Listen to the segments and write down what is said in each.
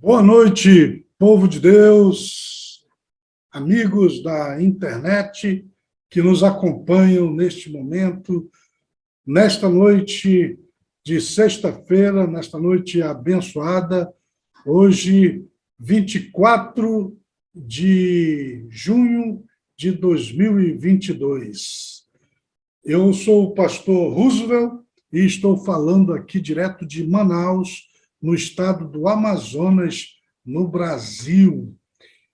Boa noite, povo de Deus, amigos da internet que nos acompanham neste momento, nesta noite de sexta-feira, nesta noite abençoada, hoje, 24 de junho de 2022. Eu sou o pastor Roosevelt e estou falando aqui direto de Manaus, no estado do Amazonas, no Brasil.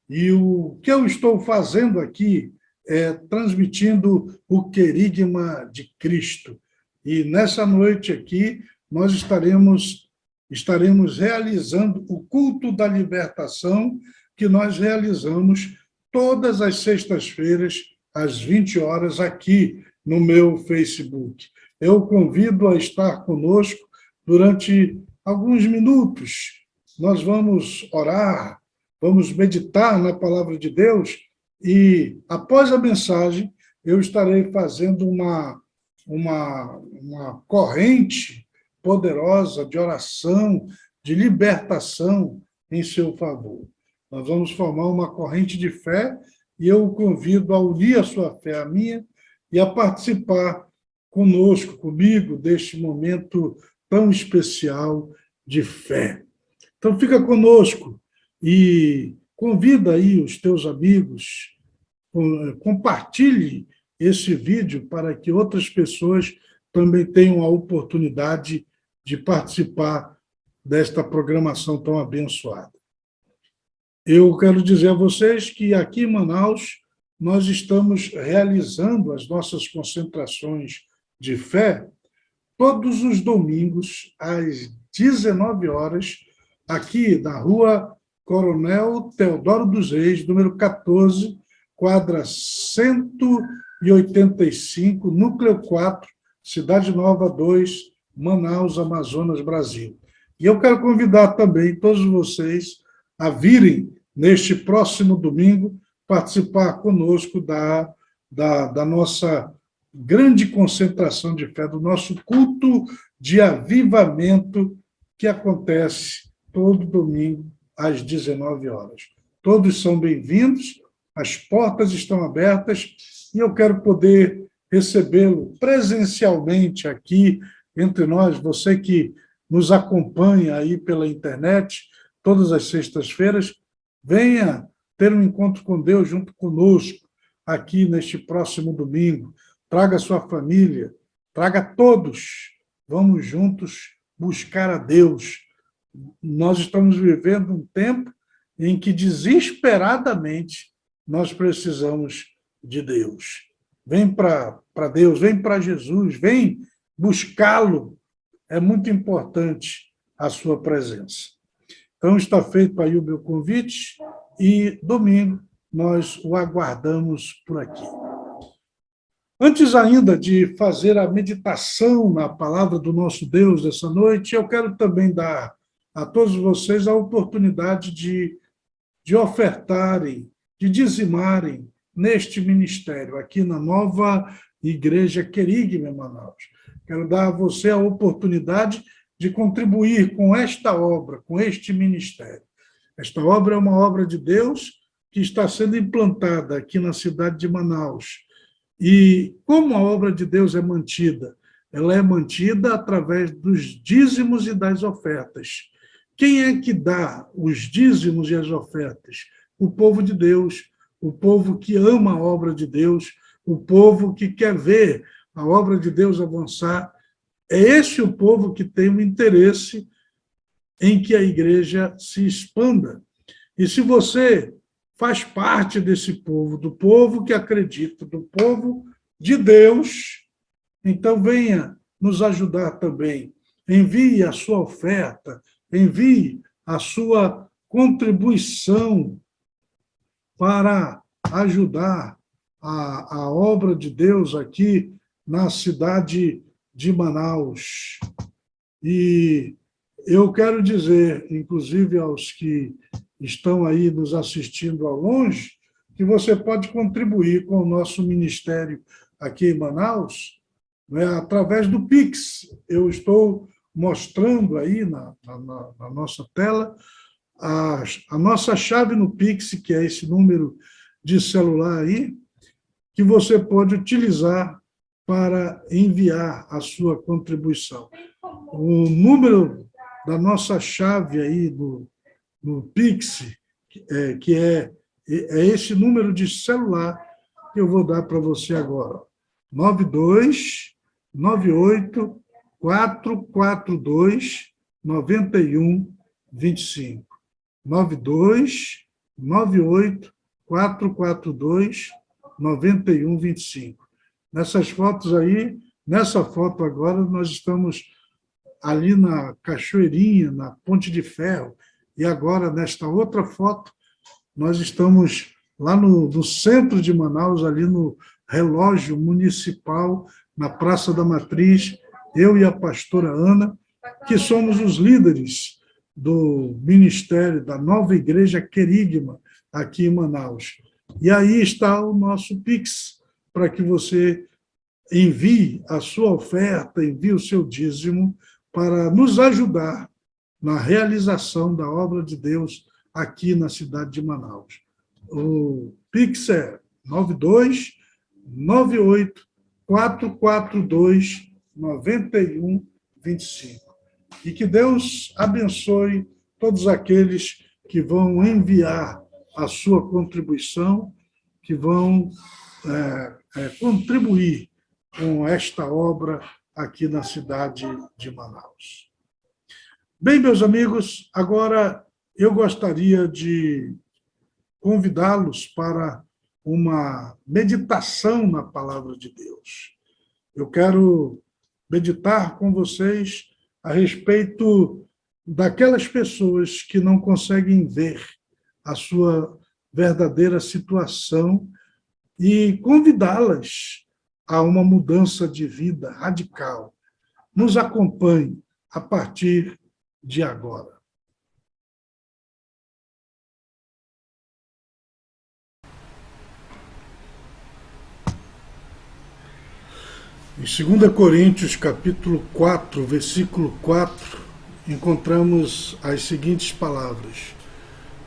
E o que eu estou fazendo aqui é transmitindo o querigma de Cristo. E nessa noite aqui, nós estaremos realizando o culto da libertação que nós realizamos todas as sextas-feiras, às 20 horas, aqui no meu Facebook. Eu convido a estar conosco durante alguns minutos. Nós vamos orar, vamos meditar na palavra de Deus e, após a mensagem, eu estarei fazendo uma corrente poderosa de oração, de libertação em seu favor. Nós vamos formar uma corrente de fé e eu o convido a unir a sua fé à minha e a participar conosco, comigo, deste momento tão especial de fé. Então, fica conosco e convida aí os teus amigos, compartilhe esse vídeo para que outras pessoas também tenham a oportunidade de participar desta programação tão abençoada. Eu quero dizer a vocês que aqui em Manaus nós estamos realizando as nossas concentrações de fé todos os domingos, às 19 horas, aqui na Rua Coronel Teodoro dos Reis, número 14, quadra 185, Núcleo 4, Cidade Nova 2, Manaus, Amazonas, Brasil. E eu quero convidar também todos vocês a virem, neste próximo domingo, participar conosco da nossa grande concentração de fé, do nosso culto de avivamento que acontece todo domingo às 19 horas. Todos são bem-vindos, as portas estão abertas e eu quero poder recebê-lo presencialmente aqui entre nós, você que nos acompanha aí pela internet todas as sextas-feiras, venha ter um encontro com Deus junto conosco aqui neste próximo domingo. Traga sua família, traga todos. Vamos juntos buscar a Deus. Nós estamos vivendo um tempo em que, desesperadamente, nós precisamos de Deus. Vem para Deus, vem para Jesus, vem buscá-lo. É muito importante a sua presença. Então, está feito aí o meu convite e, domingo, nós o aguardamos por aqui. Antes ainda de fazer a meditação na palavra do nosso Deus dessa noite, eu quero também dar a todos vocês a oportunidade de ofertarem, de dizimarem neste ministério, aqui na nova Igreja Querigma em Manaus. Quero dar a você a oportunidade de contribuir com esta obra, com este ministério. Esta obra é uma obra de Deus que está sendo implantada aqui na cidade de Manaus. E como a obra de Deus é mantida? Ela é mantida através dos dízimos e das ofertas. Quem é que dá os dízimos e as ofertas? O povo de Deus, o povo que ama a obra de Deus, o povo que quer ver a obra de Deus avançar. É esse o povo que tem o interesse em que a igreja se expanda. E se você faz parte desse povo, do povo que acredita, do povo de Deus, então venha nos ajudar também. Envie a sua oferta, envie a sua contribuição para ajudar a obra de Deus aqui na cidade de Manaus. E eu quero dizer, inclusive aos que estão aí nos assistindo ao longe, que você pode contribuir com o nosso ministério aqui em Manaus, né, através do Pix. Eu estou mostrando aí na nossa tela a nossa chave no Pix, que é esse número de celular aí, que você pode utilizar para enviar a sua contribuição. O número da nossa chave aí no Pix, que é esse número de celular que eu vou dar para você agora. 9298 442 9125. 9298 442 9125. Nessas fotos aí, nessa foto agora, nós estamos ali na Cachoeirinha, na Ponte de Ferro, e agora, nesta outra foto, nós estamos lá no centro de Manaus, ali no relógio municipal, na Praça da Matriz, eu e a pastora Ana, que somos os líderes do ministério da Nova Igreja Querigma, aqui em Manaus. E aí está o nosso Pix, para que você envie a sua oferta, envie o seu dízimo, para nos ajudar na realização da obra de Deus aqui na cidade de Manaus. O Pix é 9298 442 9125. E que Deus abençoe todos aqueles que vão enviar a sua contribuição, que vão contribuir com esta obra aqui na cidade de Manaus. Bem, meus amigos, agora eu gostaria de convidá-los para uma meditação na palavra de Deus. Eu quero meditar com vocês a respeito daquelas pessoas que não conseguem ver a sua verdadeira situação e convidá-las a uma mudança de vida radical. Nos acompanhe a partir de agora. Em 2 Coríntios, capítulo 4, versículo 4, encontramos as seguintes palavras: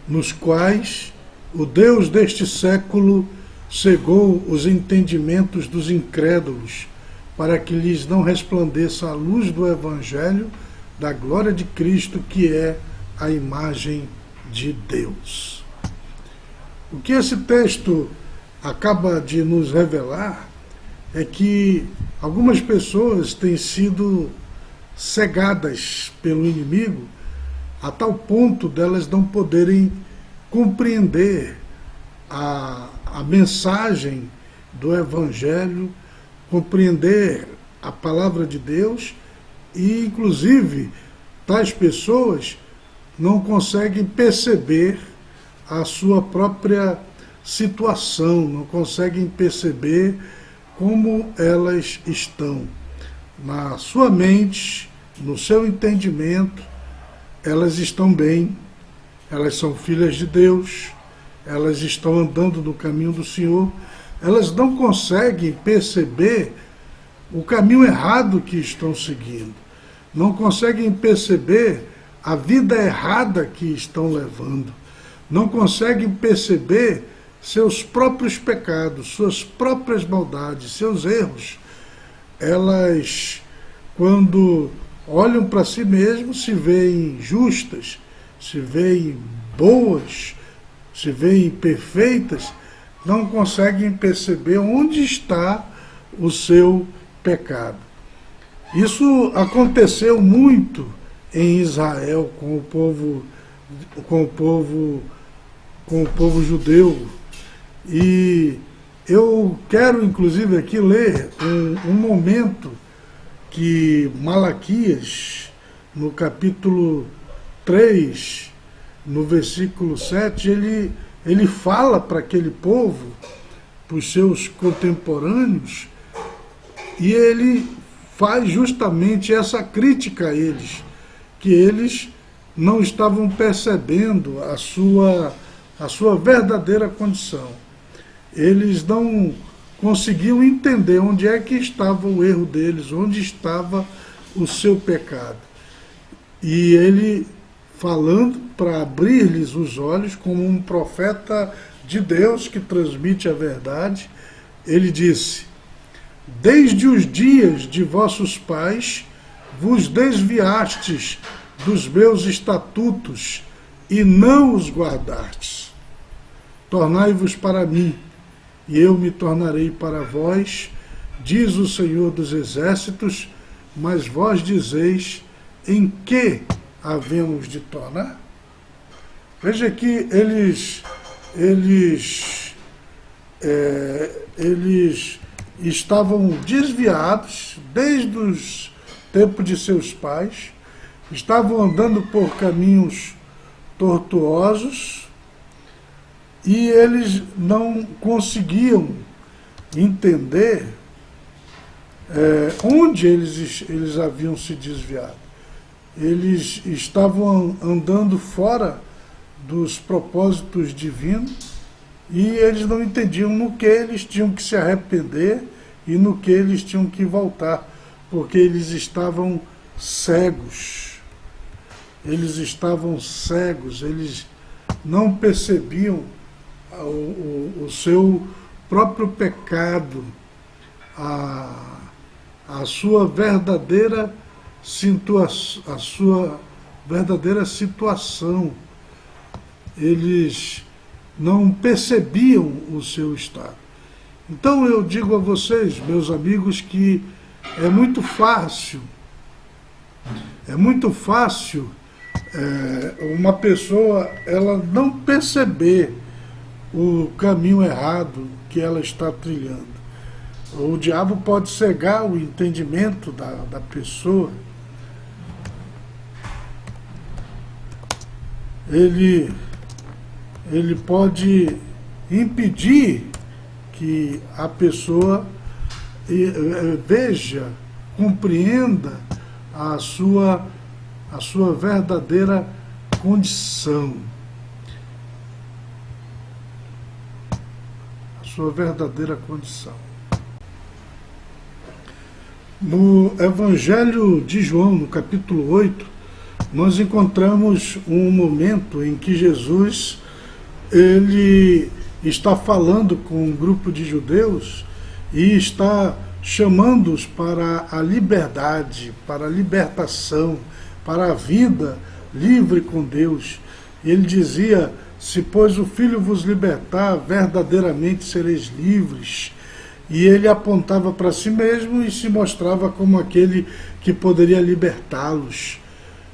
nos quais o Deus deste século cegou os entendimentos dos incrédulos, para que lhes não resplandeça a luz do Evangelho da glória de Cristo, que é a imagem de Deus. O que esse texto acaba de nos revelar é que algumas pessoas têm sido cegadas pelo inimigo a tal ponto delas não poderem compreender a mensagem do Evangelho, compreender a palavra de Deus, e, inclusive, tais pessoas não conseguem perceber a sua própria situação, não conseguem perceber como elas estão. Na sua mente, no seu entendimento, elas estão bem, elas são filhas de Deus, elas estão andando no caminho do Senhor, elas não conseguem perceber o caminho errado que estão seguindo, não conseguem perceber a vida errada que estão levando, não conseguem perceber seus próprios pecados, suas próprias maldades, seus erros. Elas, quando olham para si mesmas, se veem justas, se veem boas, se veem perfeitas, não conseguem perceber onde está o seu pecado. Isso aconteceu muito em Israel com o povo judeu. E eu quero, inclusive, aqui ler um momento que Malaquias, no capítulo 3, no versículo 7, ele fala para aquele povo, para os seus contemporâneos, e ele faz justamente essa crítica a eles, que eles não estavam percebendo a sua verdadeira condição. Eles não conseguiam entender onde é que estava o erro deles, onde estava o seu pecado. E ele falando para abrir-lhes os olhos como um profeta de Deus que transmite a verdade. Ele disse: desde os dias de vossos pais vos desviastes dos meus estatutos e não os guardastes. Tornai-vos para mim, e eu me tornarei para vós, diz o Senhor dos Exércitos, mas vós dizeis: em que havemos de tornar? Veja que eles estavam desviados desde os tempos de seus pais, estavam andando por caminhos tortuosos e eles não conseguiam entender onde eles haviam se desviado. Eles estavam andando fora dos propósitos divinos e eles não entendiam no que eles tinham que se arrepender e no que eles tinham que voltar, porque eles estavam cegos. Eles estavam cegos, eles não percebiam o seu próprio pecado, a sua verdadeira situação. Eles não percebiam o seu estado. Então eu digo a vocês, meus amigos, que é muito fácil uma pessoa ela não perceber o caminho errado que ela está trilhando. O diabo pode cegar o entendimento da pessoa. Ele pode impedir que a pessoa veja, compreenda a sua verdadeira condição. A sua verdadeira condição. No Evangelho de João, no capítulo 8, nós encontramos um momento em que Jesus ele está falando com um grupo de judeus e está chamando-os para a liberdade, para a libertação, para a vida livre com Deus. E ele dizia: se pois o Filho vos libertar, verdadeiramente sereis livres. E ele apontava para si mesmo e se mostrava como aquele que poderia libertá-los.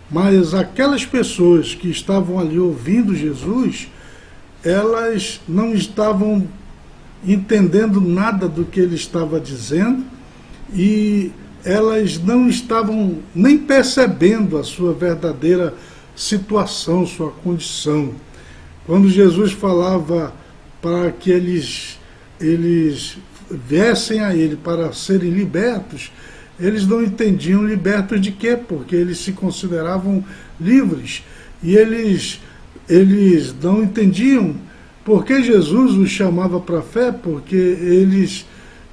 Mas aquelas pessoas que estavam ali ouvindo Jesus, elas não estavam entendendo nada do que ele estava dizendo e elas não estavam nem percebendo a sua verdadeira situação, sua condição. Quando Jesus falava para que eles viessem a ele para serem libertos, eles não entendiam libertos de quê? Porque eles se consideravam livres. E eles não entendiam por que Jesus os chamava para a fé, porque eles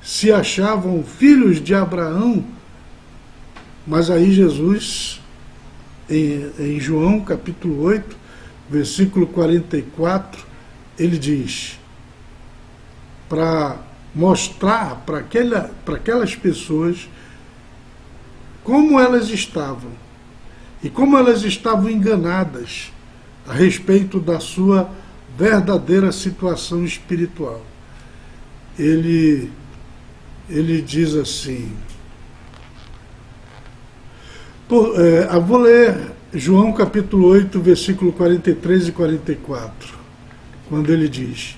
se achavam filhos de Abraão. Mas aí Jesus, em João capítulo 8, versículo 44, ele diz, para mostrar para aquelas pessoas como elas estavam e como elas estavam enganadas a respeito da sua verdadeira situação espiritual. Ele diz assim, eu vou ler João capítulo 8, versículo 43 e 44, quando ele diz: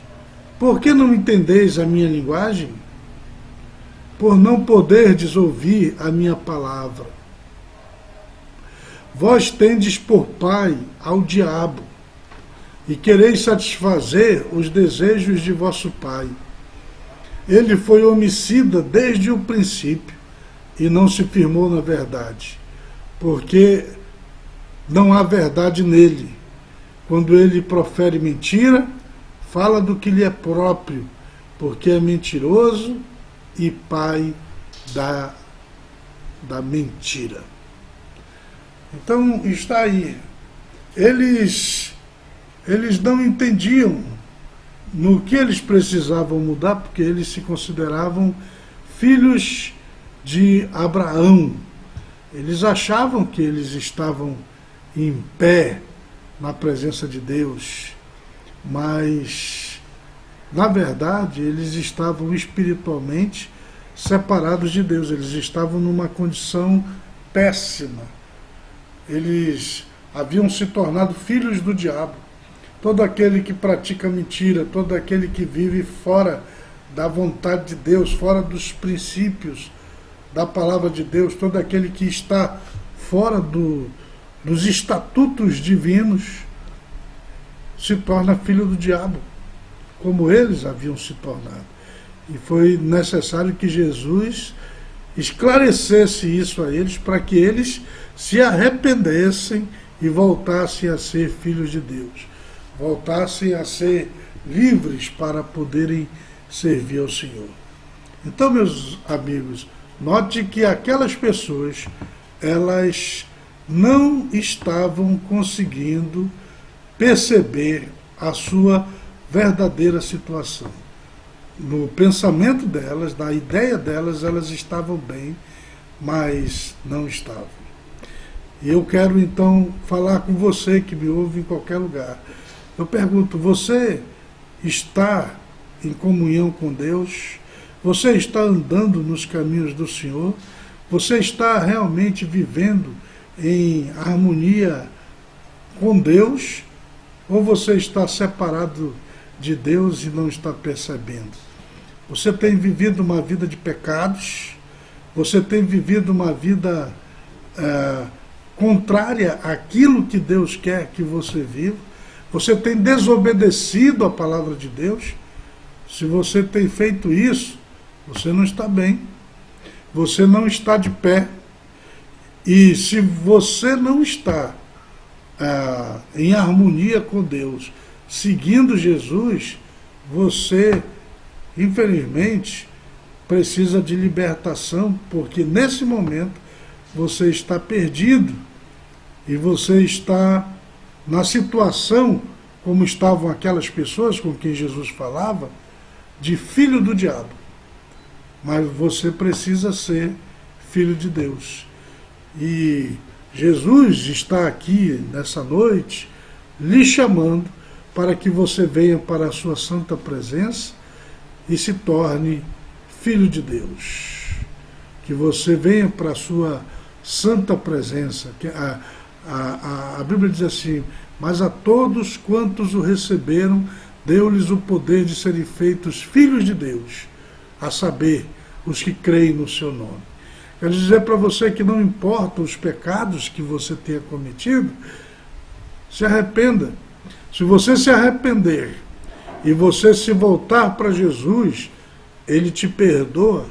por que não entendeis a minha linguagem? Por não poderdes ouvir a minha palavra. Vós tendes por pai ao diabo, e quereis satisfazer os desejos de vosso pai. Ele foi homicida desde o princípio, e não se firmou na verdade, porque não há verdade nele. Quando ele profere mentira, fala do que lhe é próprio, porque é mentiroso e pai da mentira. Então está aí eles não entendiam no que eles precisavam mudar, porque eles se consideravam filhos de Abraão. Eles achavam que eles estavam em pé na presença de Deus, mas, na verdade, eles estavam espiritualmente separados de Deus, eles estavam numa condição péssima. Eles haviam se tornado filhos do diabo. Todo aquele que pratica mentira, todo aquele que vive fora da vontade de Deus, fora dos princípios da palavra de Deus, todo aquele que está fora dos estatutos divinos, se torna filho do diabo, como eles haviam se tornado. E foi necessário que Jesus esclarecesse isso a eles, para que eles se arrependessem e voltassem a ser filhos de Deus, voltassem a ser livres para poderem servir ao Senhor. Então, meus amigos, note que aquelas pessoas, elas não estavam conseguindo perceber a sua verdadeira situação. No pensamento delas, na ideia delas, elas estavam bem, mas não estavam. E eu quero então falar com você que me ouve em qualquer lugar. Eu pergunto, você está em comunhão com Deus? Você está andando nos caminhos do Senhor? Você está realmente vivendo em harmonia com Deus? Ou você está separado de Deus e não está percebendo? Você tem vivido uma vida de pecados? Você tem vivido uma vida contrária àquilo que Deus quer que você viva? Você tem desobedecido a palavra de Deus? Se você tem feito isso, você não está bem. Você não está de pé. E se você não está em harmonia com Deus, seguindo Jesus, você, infelizmente, precisa de libertação, porque nesse momento você está perdido e você está na situação, como estavam aquelas pessoas com quem Jesus falava, de filho do diabo. Mas você precisa ser filho de Deus. E Jesus está aqui nessa noite lhe chamando para que você venha para a sua santa presença e se torne filho de Deus. Que você venha para a sua santa presença. A Bíblia diz assim: mas a todos quantos o receberam, deu-lhes o poder de serem feitos filhos de Deus, a saber, os que creem no seu nome. Quero dizer para você que não importa os pecados que você tenha cometido, se arrependa. Se você se arrepender e você se voltar para Jesus, Ele te perdoa,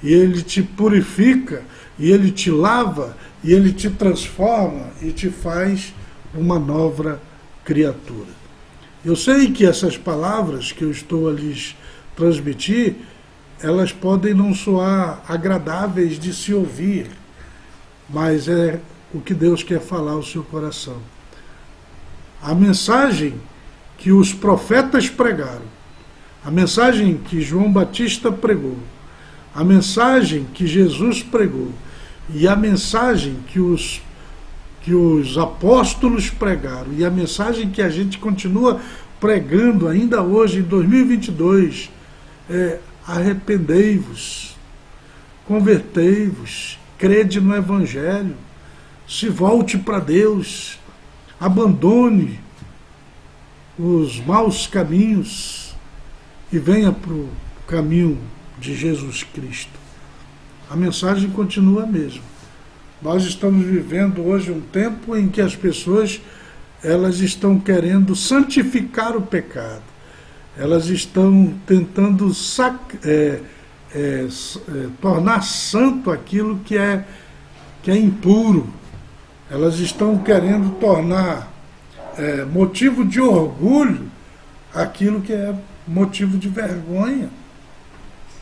e Ele te purifica, e Ele te lava, e Ele te transforma e te faz uma nova criatura. Eu sei que essas palavras que eu estou a lhes transmitir, elas podem não soar agradáveis de se ouvir, mas é o que Deus quer falar ao seu coração. A mensagem que os profetas pregaram, a mensagem que João Batista pregou, a mensagem que Jesus pregou e a mensagem que os apóstolos pregaram e a mensagem que a gente continua pregando ainda hoje, em 2022, é: arrependei-vos, convertei-vos, crede no Evangelho, se volte para Deus, abandone os maus caminhos e venha para o caminho de Jesus Cristo. A mensagem continua a mesma. Nós estamos vivendo hoje um tempo em que as pessoas, elas estão querendo santificar o pecado. Elas estão tentando tornar santo aquilo que é impuro. Elas estão querendo tornar motivo de orgulho aquilo que é motivo de vergonha,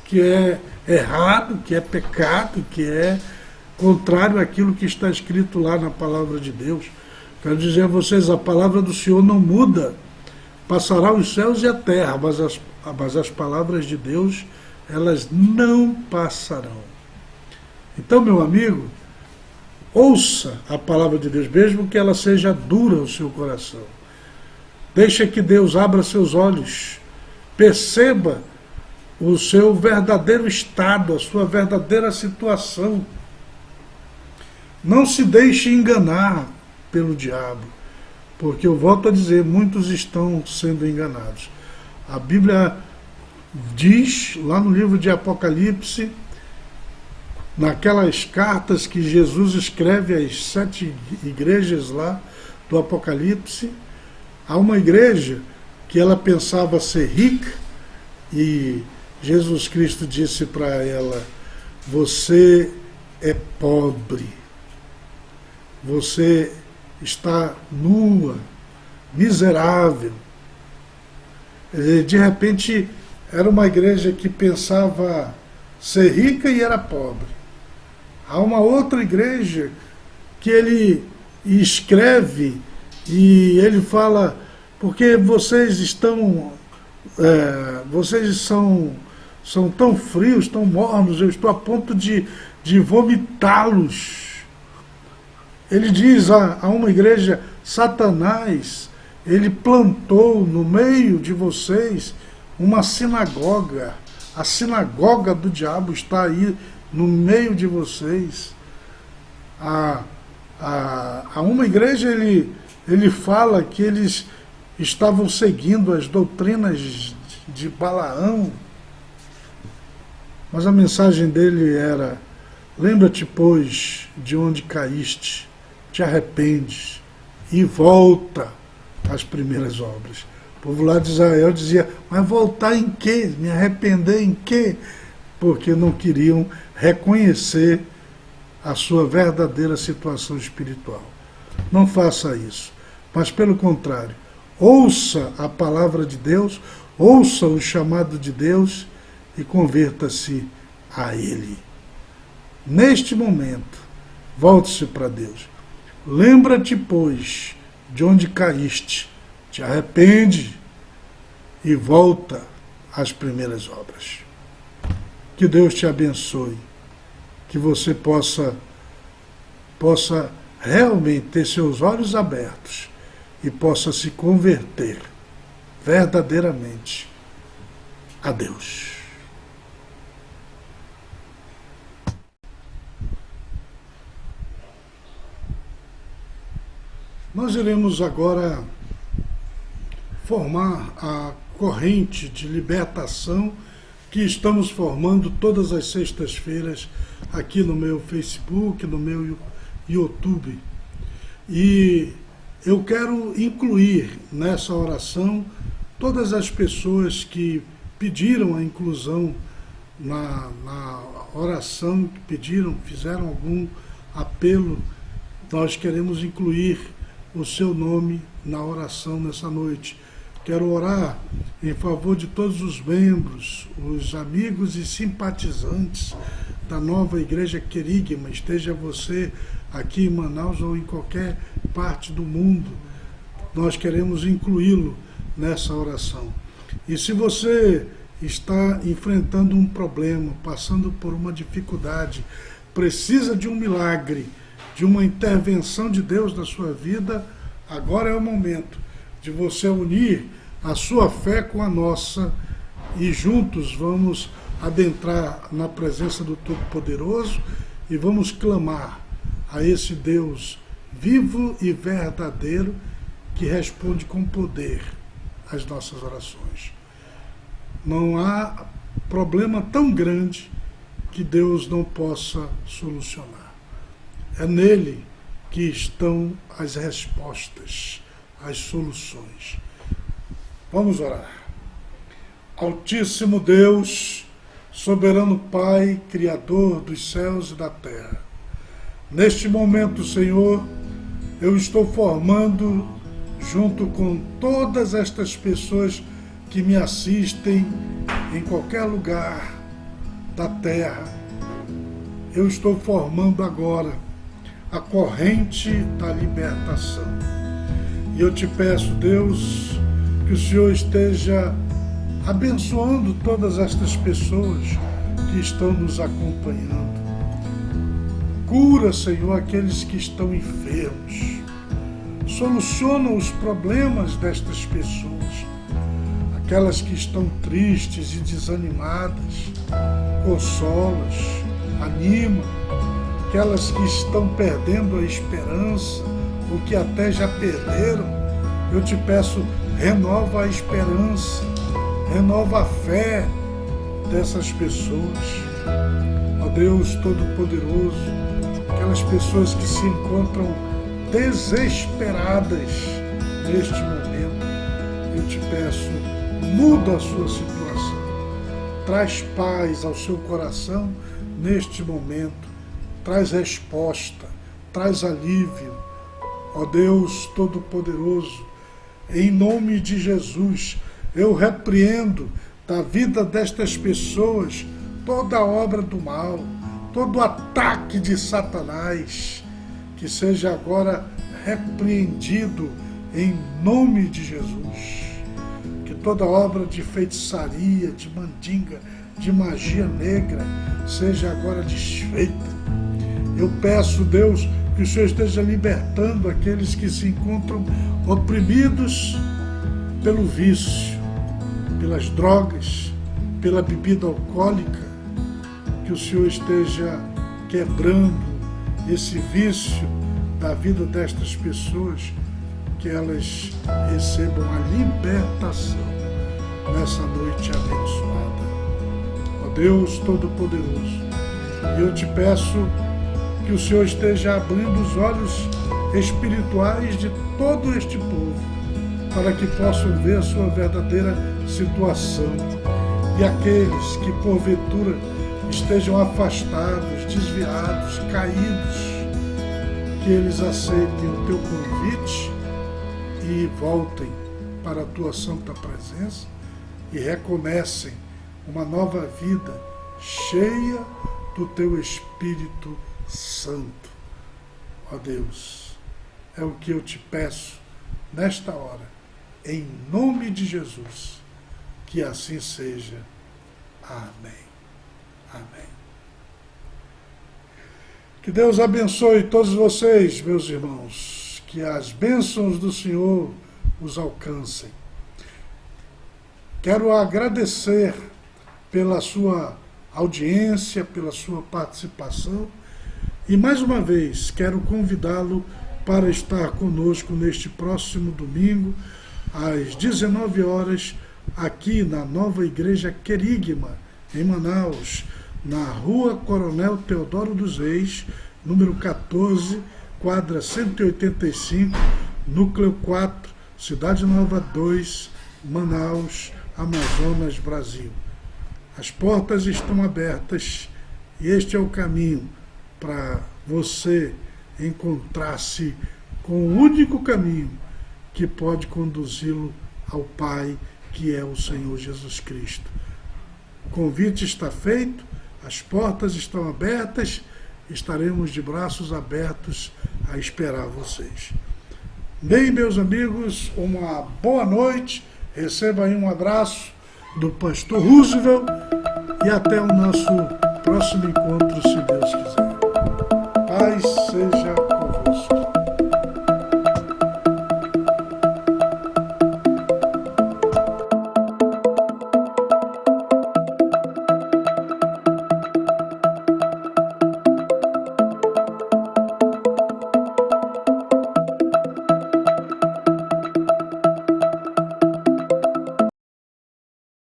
que é errado, que é pecado, que é contrário àquilo que está escrito lá na palavra de Deus. Quero dizer a vocês, a palavra do Senhor não muda. Passará os céus e a terra, mas as palavras de Deus, elas não passarão. Então, meu amigo, ouça a palavra de Deus, mesmo que ela seja dura ao seu coração. Deixa que Deus abra seus olhos, perceba o seu verdadeiro estado, a sua verdadeira situação. Não se deixe enganar pelo diabo, porque eu volto a dizer, muitos estão sendo enganados. A Bíblia diz, lá no livro de Apocalipse, naquelas cartas que Jesus escreve às 7 igrejas lá do Apocalipse, há uma igreja que ela pensava ser rica e Jesus Cristo disse para ela: você é pobre, você está nua, miserável. De repente, era uma igreja que pensava ser rica e era pobre. Há uma outra igreja que ele escreve e ele fala: porque vocês estão, vocês são tão frios, tão mornos, eu estou a ponto de vomitá-los. Ele diz a uma igreja: Satanás, ele plantou no meio de vocês uma sinagoga. A sinagoga do diabo está aí no meio de vocês. A uma igreja ele fala que eles estavam seguindo as doutrinas de Balaão. Mas a mensagem dele era: lembra-te, pois, de onde caíste, te arrependes e volta às primeiras obras. O povo lá de Israel dizia: mas voltar em quê? Me arrepender em quê? Porque não queriam reconhecer a sua verdadeira situação espiritual. Não faça isso, mas pelo contrário, ouça a palavra de Deus, ouça o chamado de Deus e converta-se a Ele. Neste momento, volte-se para Deus. Lembra-te, pois, de onde caíste, te arrepende e volta às primeiras obras. Que Deus te abençoe, que você possa realmente ter seus olhos abertos e possa se converter verdadeiramente a Deus. Nós iremos agora formar a corrente de libertação que estamos formando todas as sextas-feiras aqui no meu Facebook, no meu YouTube. E eu quero incluir nessa oração todas as pessoas que pediram a inclusão na oração, que pediram, fizeram algum apelo. Nós queremos incluir o seu nome na oração nessa noite. Quero orar em favor de todos os membros, os amigos e simpatizantes da nova Igreja Querigma, esteja você aqui em Manaus ou em qualquer parte do mundo. Nós queremos incluí-lo nessa oração. E se você está enfrentando um problema, passando por uma dificuldade, precisa de um milagre, de uma intervenção de Deus na sua vida, agora é o momento de você unir a sua fé com a nossa e juntos vamos adentrar na presença do Todo-Poderoso e vamos clamar a esse Deus vivo e verdadeiro que responde com poder às nossas orações. Não há problema tão grande que Deus não possa solucionar. É nele que estão as respostas, as soluções. Vamos orar. Altíssimo Deus, soberano Pai, Criador dos céus e da terra, neste momento, Senhor, eu estou formando, junto com todas estas pessoas que me assistem em qualquer lugar da terra, eu estou formando agora a corrente da libertação. E eu te peço, Deus, que o Senhor esteja abençoando todas estas pessoas que estão nos acompanhando. Cura, Senhor, aqueles que estão enfermos. Soluciona os problemas destas pessoas. Aquelas que estão tristes e desanimadas, consola-as, anima. Aquelas que estão perdendo a esperança, ou que até já perderam, eu te peço, renova a esperança, renova a fé dessas pessoas. Ó Deus Todo-Poderoso, aquelas pessoas que se encontram desesperadas neste momento, eu te peço, muda a sua situação, traz paz ao seu coração neste momento, traz resposta, traz alívio. Ó Deus Todo-Poderoso, em nome de Jesus, eu repreendo da vida destas pessoas toda obra do mal, todo ataque de Satanás, que seja agora repreendido em nome de Jesus. Que toda obra de feitiçaria, de mandinga, de magia negra seja agora desfeita. Eu peço, Deus, que o Senhor esteja libertando aqueles que se encontram oprimidos pelo vício, pelas drogas, pela bebida alcoólica, que o Senhor esteja quebrando esse vício da vida destas pessoas, que elas recebam a libertação nessa noite abençoada. Ó Deus Todo-Poderoso, eu te peço que o Senhor esteja abrindo os olhos espirituais de todo este povo, para que possam ver a sua verdadeira situação. E aqueles que porventura estejam afastados, desviados, caídos, que eles aceitem o teu convite e voltem para a tua santa presença e recomecem uma nova vida cheia do teu Espírito Santo. Ó Deus, é o que eu te peço nesta hora, em nome de Jesus, que assim seja. Amém. Amém. Que Deus abençoe todos vocês, meus irmãos, que as bênçãos do Senhor os alcancem. Quero agradecer pela sua audiência, pela sua participação. E mais uma vez, quero convidá-lo para estar conosco neste próximo domingo, às 19 horas, aqui na Nova Igreja Querigma, em Manaus, na Rua Coronel Teodoro dos Reis, número 14, quadra 185, Núcleo 4, Cidade Nova 2, Manaus, Amazonas, Brasil. As portas estão abertas e este é o caminho para você encontrar-se com o único caminho que pode conduzi-lo ao Pai, que é o Senhor Jesus Cristo. O convite está feito, as portas estão abertas, estaremos de braços abertos a esperar vocês. Bem, meus amigos, uma boa noite, receba aí um abraço do pastor Roosevelt e até o nosso próximo encontro.